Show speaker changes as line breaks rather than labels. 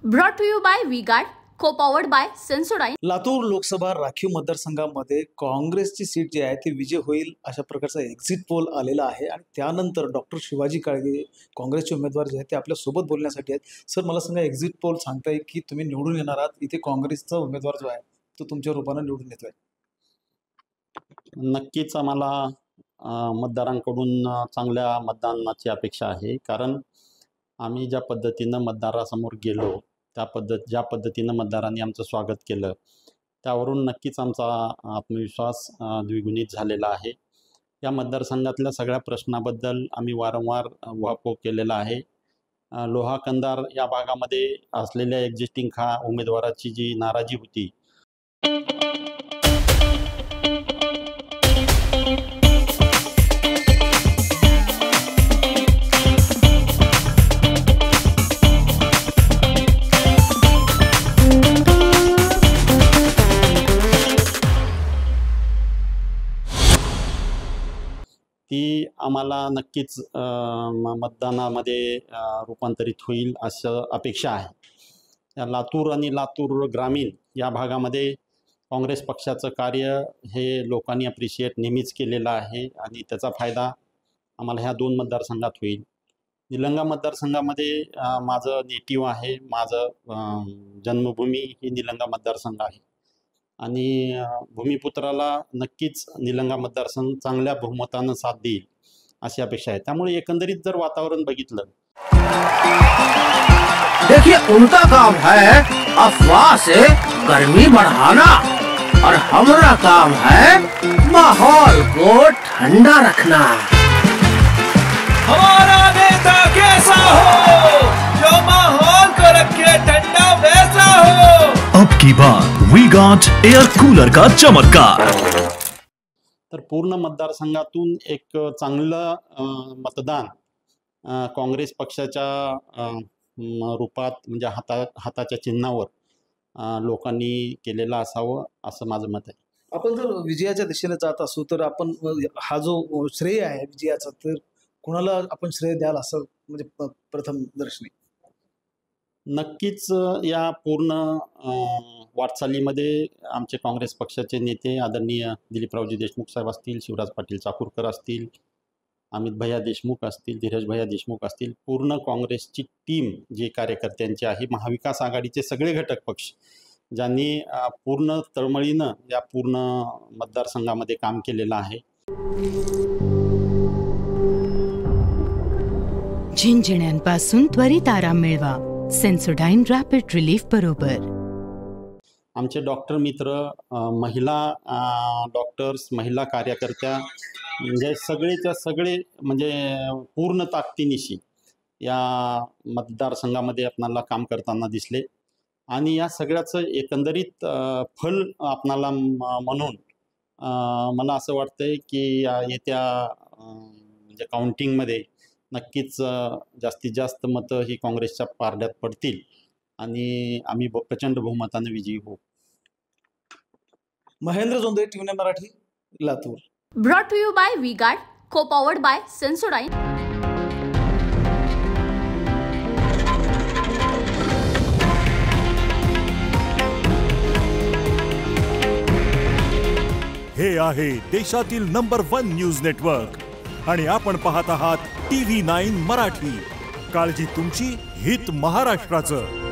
Brought to you by V-Guard, co-powered by Sensodyne.
Latur Lok Sabha राखीव मतदारसंघामध्ये काँग्रेसची सीट जी आहे ती विजय होईल अशा प्रकारचा एक्झिट पोल आलेला आहे आणि त्यानंतर डॉक्टर शिवाजी काळगे काँग्रेसचे उमेदवार जे आहेत ते आपल्या सोबत बोलण्यासाठी आहेत। सर मला सांगा, एक्झिट पोल सांगताय की तुम्ही निवडून येणार आहात, इथे काँग्रेसचा उमेदवार जो आहे तो तुमच्या रूपाने निवडून येतोय।
नक्कीच आम्हाला मतदारांकडून चांगल्या मतदानाची अपेक्षा आहे, कारण आम्ही ज्या पद्धतीनं मतदारासमोर गेलो ज्या पद्धतीनं मतदारांनी आमचं स्वागत केलं त्यावरून नक्कीच आमचा आत्मविश्वास द्विगुणित झालेला आहे। या मतदारसंघातल्या सगळ्या प्रश्नाबद्दल आम्ही वारंवार उहापोह केलेला आहे। लोहा कंधार या भागामध्ये असलेल्या एक्झिस्टिंग उमेदवाराची जी नाराजी होती ती आम्हाला नक्कीच मतदानामध्ये रूपांतरित होईल असं अपेक्षा आहे। या लातूर आणि लातूर ग्रामीण या भागामध्ये काँग्रेस पक्षाचं कार्य हे लोकांनी अप्रिशिएट नेहमीच केलेलं आहे आणि त्याचा फायदा आम्हाला ह्या दोन मतदारसंघात होईल। निलंगा मतदारसंघामध्ये माझं नेटिव्ह आहे, माझं जन्मभूमी ही निलंगा मतदारसंघ आहे आणि भूमिपुत्राला नक्कीच निलंगा मतदारसंघ चांगल्या बहुमतानं साथ देईल अशी अपेक्षा आहे। त्यामुळे एकंदरीत जर वातावरण बघितलं,
देखिए उनका काम है अफवाह से गर्मी बढ़ाना और हमारा काम है माहौल को ठंडा रखना।
हमारा नेता कैसा हो जो माहौल को रखे ठंडा वैसा हो।
अब की बार V-Guard एयर कूलर का चमत्कार।
तर पूर्ण मतदारसंघातून एक चांगलं मतदान काँग्रेस पक्षाच्या रूपात म्हणजे हाताच्या चिन्हावर लोकांनी केलेलं असावं असं माझं मत आहे।
आपण जर विजयाच्या दिशेने जात असू तर आपण हा जो श्रेय आहे विजयाचा तर कोणाला आपण श्रेय द्याल असं म्हणजे प्रथम दर्शनी?
नक्कीच या पूर्ण वाटचालीमध्ये आमचे काँग्रेस पक्षाचे नेते आदरणीय दिलीपरावजी देशमुख साहेब असतील, शिवराज पाटील चाकूरकर असतील, अमित भैया देशमुख असतील, धीरज भैया देशमुख असतील, पूर्ण काँग्रेसची टीम जी कार्यकर्त्यांची आहे, महाविकास आघाडीचे सगळे घटक पक्ष ज्यांनी पूर्ण तळमळीनं या पूर्ण मतदारसंघामध्ये काम केलेलं आहे।
झिंझिण्यांपासून त्वरित आराम मिळवा सेन्सोडाईन रॅपिड रिलीफ बरोबर।
आमचे डॉक्टर मित्र, महिला डॉक्टर्स, महिला कार्यकर्त्या म्हणजे सगळेच्या सगळे म्हणजे पूर्ण ताकदीनिशी या मतदारसंघामध्ये आपणाला काम करताना दिसले आणि या सगळ्याचं एकंदरीत फल आपणाला म्हणून मला असं वाटतंय की येत्या म्हणजे काउंटिंगमध्ये नक्कीच जास्तीत जास्त मतं ही काँग्रेसच्या पारड्यात पडतील आणि आम्ही प्रचंड बहुमताने विजयी होऊ।
Mahendra Jondhe, TV Marathi, Latur.
Brought to you by V-Guard, co-powered by Sensodyne.
हे आहे देशातील नंबर 1 न्यूज नेटवर्क आणि आपण पाहत आहात TV9 मराठी। काळजी तुमची, हित महाराष्ट्राचं।